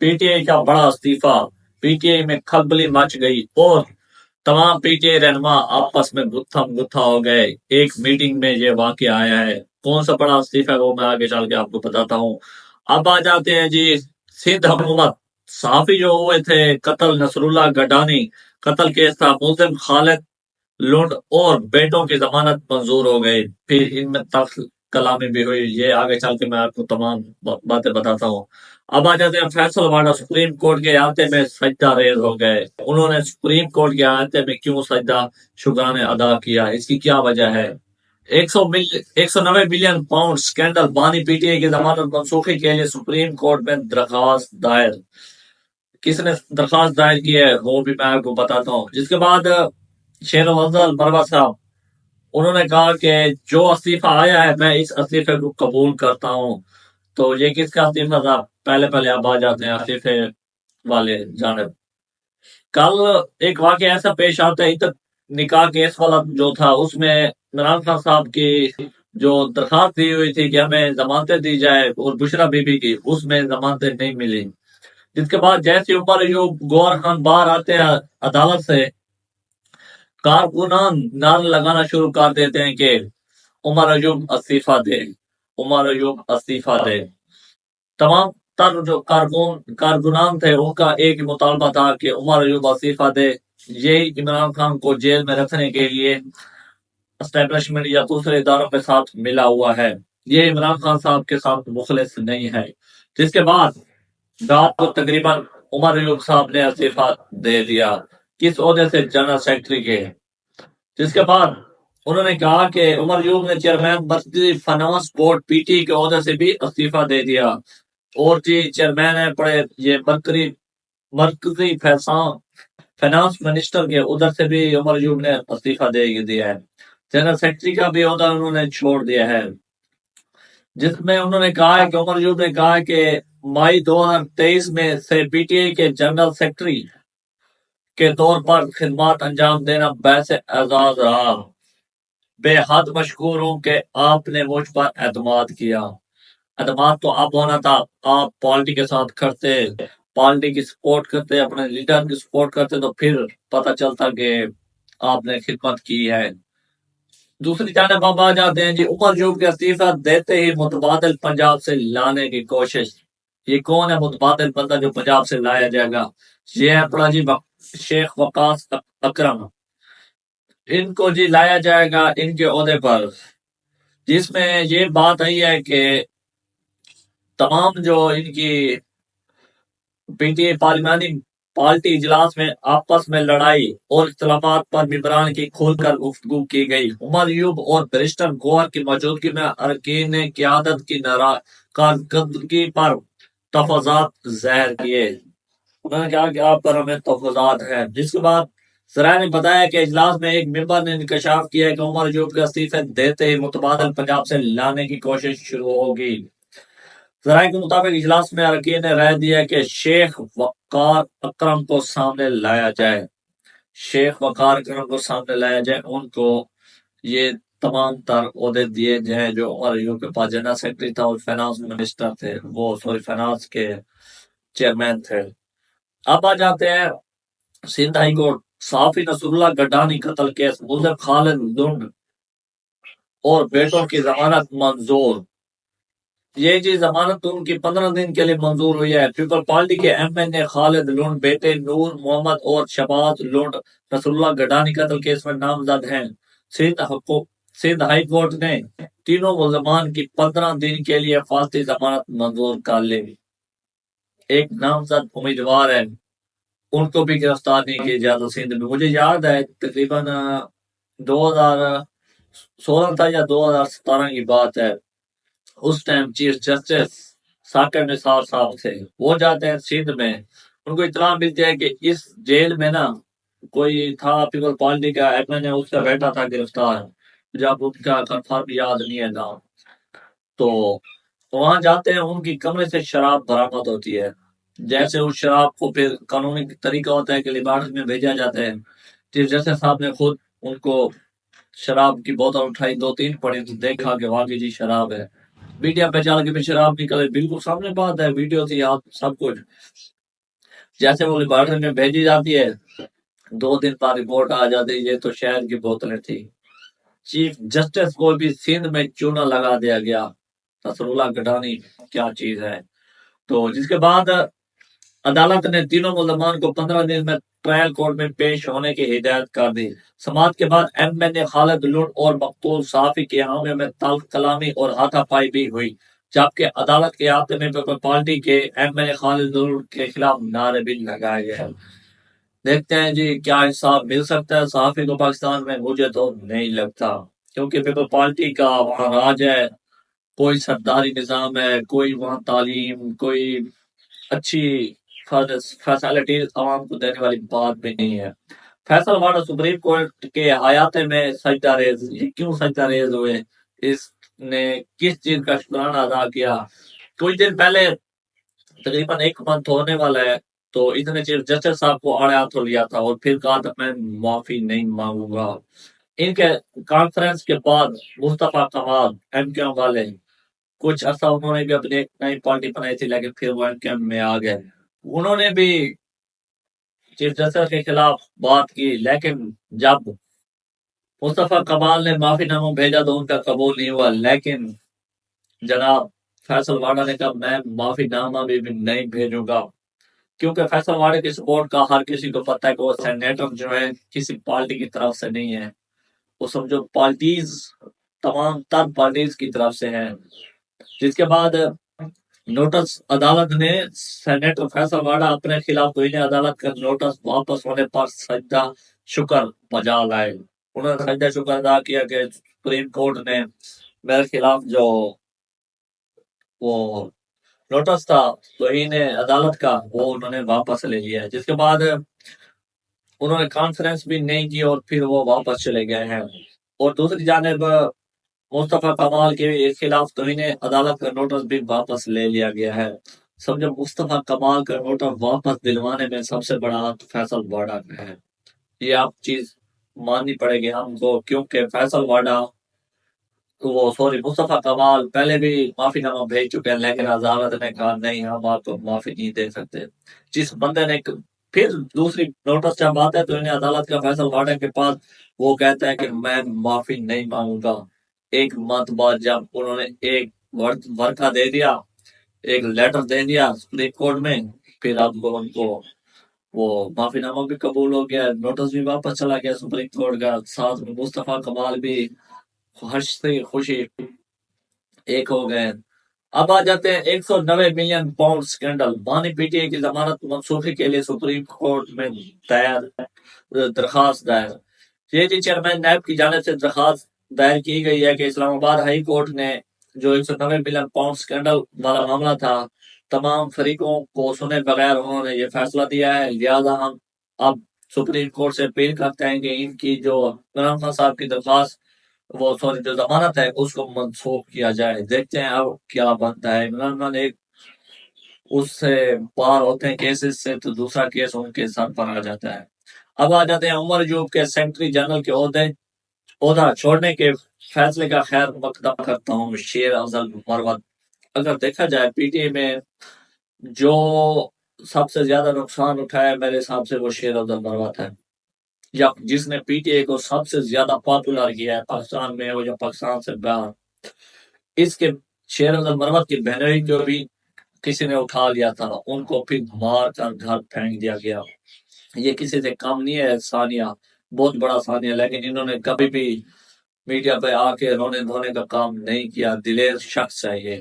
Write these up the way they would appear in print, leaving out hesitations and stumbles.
P T I کا بڑا استعفی، پی ٹی آئی میں کھلبلی مچ گئی اور تمام پی ٹی آئی رہنما آپس میں گتھم گتھا ہو گئے۔ ایک میٹنگ میں یہ واقعہ آیا ہے۔ کون سا بڑا استعفی ہے وہ میں آگے چل کے آپ کو بتاتا ہوں۔ اب آ جاتے ہیں جی سندھ حکومت۔ صحافی جو ہوئے تھے قتل نصر اللہ گڈانی، قتل کیس تھا، ملزم خالد لنڈ اور بیٹوں کی ضمانت منظور ہو گئی۔ پھر ان میں تلخ کلامی بھی ہوئی، یہ آگے چل کے میں آپ کو تمام باتیں بتاتا ہوں۔ اب آ جاتے ہیں فیصل واڈا سپریم کورٹ کے احاطے میں سجدہ ریز ہو گئے۔ انہوں نے سپریم کورٹ کے احاطے میں کیوں سجدہ شکرانے ادا کیا، اس کی کیا وجہ ہے؟ 190 بلین پاؤنڈ سکینڈل، بانی پی ٹی آئی کی ضمانت منسوخی کے لیے سپریم کورٹ میں درخواست دائر۔ کس نے درخواست دائر کی ہے وہ بھی میں آپ کو بتاتا ہوں۔ جس کے بعد شیر افضل مروا صاحب، انہوں نے کہا کہ جو استعفی آیا ہے میں اس استعفے کو قبول کرتا ہوں۔ تو یہ کس کا استعفی تھا؟ پہلے اب آ جاتے ہیں استعفے والے جانب۔ کل ایک واقعہ ایسا پیش آتا ہے، نکاح کیس والا جو تھا، اس میں عمران خان صاحب کی جو درخواست دی ہوئی تھی کہ ہمیں ضمانتیں دی جائے اور بشرا بی بی کی، اس میں ضمانتیں نہیں ملی۔ جس کے بعد جیسے عمر ایوب گوہر خان باہر آتے ہیں عدالت سے، کارکنان نعرے لگانا شروع کر دیتے ہیں کہ عمر ایوب استعفی دے، عمر ایوب استعفی دے۔ تمام تر جو کارکنان تھے ان کا ایک ہی مطالبہ تھا کہ عمر ایوب استعفی دے۔ یہی عمران خان کو جیل میں رکھنے کے لیے اسٹیبلشمنٹ یا دوسرے اداروں کے ساتھ ملا ہوا ہے۔ یہ عمران خان صاحب کے ساتھ مخلص نہیں ہے۔ جس کے بعد رات کو تقریباً عمر ایوب صاحب نے استعفی دے دیا، کس عہدے سے؟ جنرل سیکرٹری کے۔ جس کے بعد انہوں نے کہا کہ عمر ایوب نے چیئرمین مرکزی فائنانس بورڈ پی ٹی کے عہدے سے بھی استعفی دے دیا، اور جی چیئرمین ہے پڑے یہ مرکزی فائنانس منسٹر کے ادھر سے بھی عمر ایوب نے استعفی دے دیا ہے۔ جنرل سیکرٹری کا بھی عہدہ انہوں نے چھوڑ دیا ہے، جس میں انہوں نے کہا ہے کہ عمر ایوب نے کہا کہ مئی 2023 میں سے پی ٹی آئی کے جنرل سیکرٹری کے طور پر خدمات انجام دینا باعث اعزاز رہا۔ بے حد مشکور ہوں کہ آپ نے مجھ پر اعتماد کیا۔ اعتماد تو اب ہونا تھا، آپ پارٹی کے ساتھ کھڑتے، پارٹی کی سپورٹ کرتے، اپنے لیڈر کی سپورٹ کرتے، تو پھر پتہ چلتا کہ آپ نے خدمت کی ہے۔ دوسری جانب اب آ جاتے ہیں جی عمر ایوب کے استعفی دیتے ہی متبادل پنجاب سے لانے کی کوشش۔ یہ کون ہے متبادل بندہ جو پنجاب سے لایا جائے گا؟ یہ ہے پڑا جی شیخ وقاص اکرم۔ ان کو جی لایا جائے گا ان کے عہدے پر، جس میں یہ بات آئی ہے کہ تمام جو ان کی پی ٹی آئی پارلیمانی پارٹی اجلاس میں آپس میں لڑائی اور اختلافات پر ممبران کی کھول کر گفتگو کی گئی۔ عمر ایوب اور بیرسٹر گوہر کی موجودگی میں اراکین نے قیادت کی کارکردگی پر تفاضات ظاہر کیے۔ انہوں نے کہا کہ آپ پر ہمیں تفاضات ہیں۔ جس کے بعد ذرائع نے بتایا کہ اجلاس میں ایک ممبر نے انکشاف کیا کہ عمر ایوب کے استعفے دیتے ہی متبادل پنجاب سے لانے کی کوشش شروع ہوگی۔ ذرائع کے مطابق اجلاس میں اراکین نے رائے دیا کہ شیخ وقار اکرم کو سامنے لایا جائے، شیخ وقار اکرم کو سامنے لایا جائے، ان کو یہ تمام تر عہدے دیے جائیں جو عمر ایوب کے پاس جنرل سیکرٹری تھا اور فائنانس منسٹر تھے، وہ فائنانس کے چیئرمین تھے۔ اب آ جاتے ہیں سندھ ہائی کورٹ۔ صحافی نصر اللہ گڈانی قتل کیس، ملزم خالد لنڈ اور بیٹوں کی ضمانت منظور۔ یہ جی ضمانت ان کی 15 دن کے لیے منظور ہوئی ہے۔ پیپل پارٹی کے ایم این اے خالد لنڈ، بیٹے نور محمد اور شہباز لنڈ نصر اللہ گڈانی قتل کیس میں نامزد ہیں۔ سندھ ہائی کورٹ نے تینوں ملزمان کی 15 دن کے لیے فاسدی ضمانت منظور کر لی۔ ایک نامزد امیدوار ہے، ان کو بھی گرفتار نہیں کیا جاتا سندھ میں۔ مجھے یاد ہے تقریباً 2016 تھا یا 2017 کی بات ہے، اس time chief justice Saqib Nisar صاحب تھے، وہ جاتے ہیں سندھ میں، ان کو اطلاع ملتی ہے کہ اس جیل میں نا کوئی تھا پیپل پارٹی کا ایم این اے، اس کا بیٹا تھا گرفتار، جب ان کا کنفرم یاد نہیں ہے نام، تو وہاں جاتے ہیں، ان کی کمرے سے شراب برآمد ہوتی ہے۔ جیسے اس شراب کو پھر قانونی طریقہ ہوتا ہے کہ لیبارٹری میں بھیجا جاتا ہے، چیف جسٹس صاحب نے خود ان کو شراب کی بوتل اٹھائی، 2-3 پڑی تو دیکھا کہ واقعی جی شراب ہے۔ میڈیا پہ چل کے بھی شراب نکلے، بالکل سامنے بات ہے، ویڈیو تھی آپ سب کچھ، جیسے وہ لیبارٹری میں بھیجی جاتی ہے 2 دن بعد رپورٹ آ جاتی ہے یہ تو شہر کی بوتلیں تھی۔ چیف جسٹس کو بھی سندھ میں چونا لگا دیا گیا، نصر اللہ گڈانی کیا چیز ہے۔ تو جس کے بعد عدالت نے تینوں ملزمان کو 15 دن میں ٹرائل کورٹ میں پیش ہونے کی ہدایت کر دی۔ سماعت کے بعد ایم این اے خالد لوٹ اور مقتول صحافی کے حاملے میں تلخ کلامی اور ہاتھا پائی بھی ہوئی، جبکہ عدالت کے احاطے میں پیپلز پارٹی کے ایم این اے خالد لوٹ کے خلاف نعرے بھی لگائے گئے۔ دیکھتے ہیں جی کیا انصاف مل سکتا ہے صحافی کو پاکستان میں، مجھے تو نہیں لگتا، کیونکہ پیپل پارٹی کا وہاں راج ہے، کوئی سرداری نظام ہے، کوئی وہاں تعلیم، کوئی اچھی فیسلٹیز عوام کو دینے والی بات بھی نہیں ہے۔ فیصل واڑا سپریم کورٹ کے حیاتے میں سجدہ ریز، یہ کیوں سجدہ ریز ہوئے، اس نے کس چیز کا شکرانہ ادا کیا؟ کچھ دن پہلے تقریباً 1 منتھ ہونے والا ہے تو اس نے چیف جسٹس صاحب کو آڑے ہاتھوں لیا تھا اور پھر کہا تھا میں معافی نہیں مانگوں گا۔ ان کے کانفرنس کے بعد مصطفیٰ کمال ایم کیو ایم والے، کچھ عرصہ انہوں نے بھی اپنی ایک نئی پارٹی بنائی تھی لیکن پھر وہ ایم کیو ایم میں آ گئے، انہوں نے بھی چیف جسٹس کے خلاف بات کی، لیکن جب مصطفیٰ کمال نے معافی نامہ بھیجا تو ان کا قبول نہیں ہوا، لیکن جناب فیصل واڑا نے کہا میں معافی نامہ بھی نہیں بھیجوں گا، کیونکہ فیصل واڑے کی سپورٹ کا ہر کسی کو پتہ ہے کہ وہ سینیٹر جو ہے کسی پارٹی کی طرف سے نہیں ہے، وہ سمجھو پارٹیز تمام تر پارٹیز کی طرف سے ہے۔ جس کے بعد نوٹس عدالت نے سینیٹر فیصل واڑا اپنے خلاف توہین عدالت کا نوٹس واپس ہونے پر سجدہ شکر بجا لائے، انہوں نے سجدہ شکر ادا کیا کہ سپریم کورٹ نے میرے خلاف جو وہ نوٹس تھا توہین عدالت کا وہ انہوں نے واپس لے لیا ہے۔ جس کے بعد انہوں نے کانفرنس بھی نہیں کی اور پھر وہ واپس چلے گئے ہیں، اور دوسری جانب مصطفیٰ کمال کے خلاف توہین عدالت کا نوٹس بھی واپس لے لیا گیا ہے۔ سمجھو مصطفیٰ کمال کا نوٹس واپس دلوانے میں سب سے بڑا ہاتھ فیصل واڑا کا ہے، یہ آپ چیز ماننی پڑے گی ہم کو، کیونکہ فیصل واڑا مصطفیٰ کمال پہلے بھی معافی نامہ بھیج چکے ہیں، لیکن عدالت نے کہا نہیں ہم آپ کو معافی نہیں دے سکتے۔ جس بندے نے پھر دوسری نوٹس جب آتا ہے تو انہیں عدالت کا فیصل واڑے کے پاس وہ کہتا ہے کہ میں معافی نہیں مانگوں گا، 1 منتھ بعد جب انہوں نے ایک ورقہ دے دیا، ایک لیٹر دے دیا سپریم کورٹ میں، پھر اب ان کو وہ معافی نامہ بھی قبول ہو گیا، نوٹس بھی واپس چلا گیا سپریم کورٹ کا، ساتھ میں مصطفیٰ کمال بھی ہنسی خوشی ایک ہو گئے۔ اب آ جاتے ہیں 190 ملین پاؤنڈ سکینڈل، بانی پی ٹی اے کی ضمانت منسوخی کے لیے سپریم کورٹ میں درخواست دائر۔ یہ جی چیئرمین نیب کی جانب سے درخواست دائر کی گئی ہے کہ اسلام آباد ہائی کورٹ نے جو 190 ملین پاؤنڈ سکینڈل والا معاملہ تھا، تمام فریقوں کو سنے بغیر انہوں نے یہ فیصلہ دیا ہے، لہذا ہم اب سپریم کورٹ سے اپیل کرتے ہیں کہ ان کی جو عمران خان صاحب کی درخواست جو ضمانت ہے اس کو منسوخ کیا جائے۔ دیکھتے ہیں اب کیا بنتا ہے، عمران خان ایک اس سے پار ہوتے ہیں کیسز سے تو دوسرا کیس ان کے سر پر آ جاتا ہے۔ اب آ جاتے ہیں عمر ایوب کے سیکرٹری جنرل کے عہدہ چھوڑنے کے فیصلے کا خیر مقدم کرتا ہوں شیر افضل مروت۔ اگر دیکھا جائے پی ٹی اے میں جو سب سے زیادہ نقصان اٹھایا میرے حساب سے وہ شیر افضل مروت ہے، یا جس نے پی ٹی اے کو سب سے زیادہ پاپولر کیا ہے پاکستان میں ہو یا پاکستان سے باہر۔ اس کے شیر افضل مروت کی بہنوئی جو بھی کسی نے اٹھا لیا تھا ان کو پھر مار کر گھر پھینک دیا گیا، یہ کسی سے کم نہیں ہے، ثانیہ بہت بڑا ثانیہ، لیکن انہوں نے کبھی بھی میڈیا پہ آ کے رونے دھونے کا کام نہیں کیا، دلیر شخص ہے یہ۔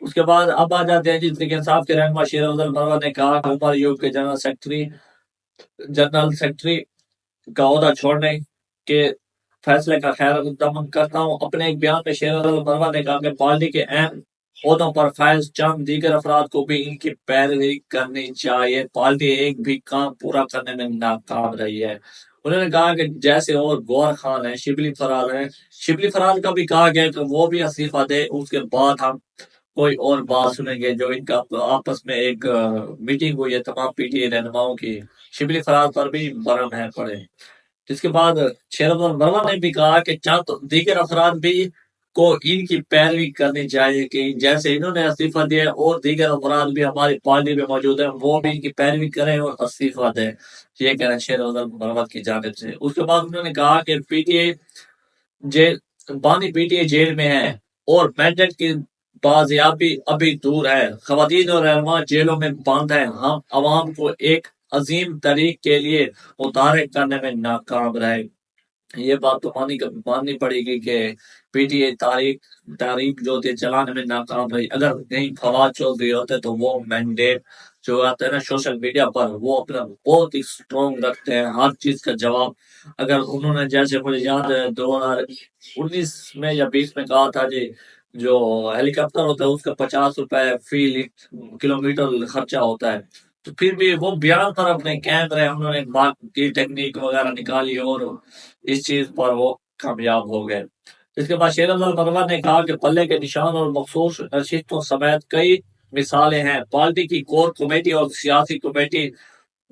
اس کے بعد اب آ جاتے ہیں جی تحریک انصاف کے رہنما شیر افضل مروت نے کہا کہ عمر ایوب کے جنرل سیکرٹری کا عہدہ چھوڑنے کے فیصلے کا خیر مقدم کرتا ہوں۔ اپنے ایک بیان میں شیر افضل مروت نے کہا کہ پارٹی کے اہم عہدوں پر فائز چند دیگر افراد کو بھی ان کی پیروی کرنی چاہیے، پارٹی ایک بھی کام پورا کرنے میں ناکام رہی ہے۔ انہوں نے کہا کہ جیسے اور گور خان ہیں، شبلی فراز ہیں، شبلی فراز کا بھی کہا گیا کہ وہ بھی استعفیٰ دے، اس کے بعد ہم کوئی اور بات سنیں گے۔ جو ان کا آپس میں ایک میٹنگ ہوئی ہے تمام پی ٹی اے رہنماؤں کی، شبلی فراز پر بھی برہم ہے پڑے۔ جس کے بعد شیر افضل مروت نے بھی کہا کہ چند دیگر افراد بھی کو ان کی پیروی کرنی چاہیے کہ جیسے انہوں نے استعفیٰ دیا اور دیگر افراد بھی ہماری پارٹی میں موجود ہیں وہ بھی ان کی پیروی کریں اور استعفیٰ دیں. یہ کہنا شیر افضل محمد کی جانب سے. اس کے بعد انہوں نے کہا کہ پی ٹی اے جیل بانی پی ٹی اے جیل میں ہے اور مینڈیٹ کی بازیابی ابھی دور ہے. خواتین اور رہنما جیلوں میں بند ہیں. ہم عوام کو ایک عظیم تحریک کے لیے متحرک کرنے میں ناکام رہے. یہ بات تو ماننی پڑے گی کہ پی ٹی اے تاریخ جو تھے چلانے میں ناکام رہی. اگر کہیں فواد چودھری ہوتے تو وہ مینڈیٹ جو آتا ہے نا سوشل میڈیا پر وہ اپنا بہت ہی اسٹرانگ رکھتے ہیں ہر چیز کا جواب. اگر انہوں نے جیسے مجھے یاد ہے 2019 میں یا 20 میں کہا تھا جی جو ہیلی کاپٹر ہوتا ہے اس کا 50 روپے فی کلومیٹر خرچہ ہوتا ہے تو پھر بھی وہ بیان پر اپنے قائم رہے. انہوں نے بات کی ٹیکنیک وغیرہ نکالی اور اس چیز پر وہ کامیاب ہو گئے. اس کے بعد شیر افضل مرور نے کہا کہ پلے کے نشان اور مخصوص نشستوں سمیت کئی مثالیں ہیں. پارٹی کی کور کمیٹی اور سیاسی کمیٹی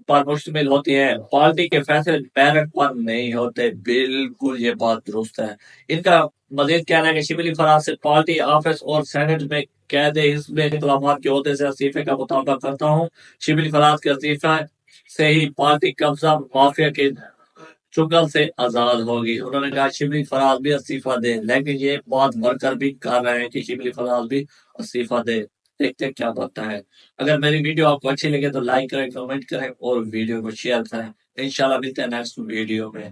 پر مشتمل ہوتی ہے. پارٹی کے فیصلے پیرنٹ پر نہیں ہوتے. بالکل یہ بات درست ہے. ان کا مزید کہنا ہے کہ شبلی فراز سے پارٹی آفس اور سینٹ میں قید حزب اختلافات کے عہدے سے استعفے کا مطالبہ کرتا ہوں. شبلی فراز کے استعفے سے ہی پارٹی قبضہ مافیا کے چنگل سے آزاد ہوگی. انہوں نے کہا شبلی فراز بھی استعفیٰ دے لیکن یہ بات ورکر بھی کر رہے ہیں کہ شبلی فراز بھی استعفیٰ دے. دیکھتے ہیں کیا بنتا ہے. اگر میری ویڈیو آپ کو اچھی لگے تو لائک کریں کمنٹ کریں اور ویڈیو کو شیئر کریں. انشاءاللہ ملتے ہیں نیکسٹ ویڈیو میں.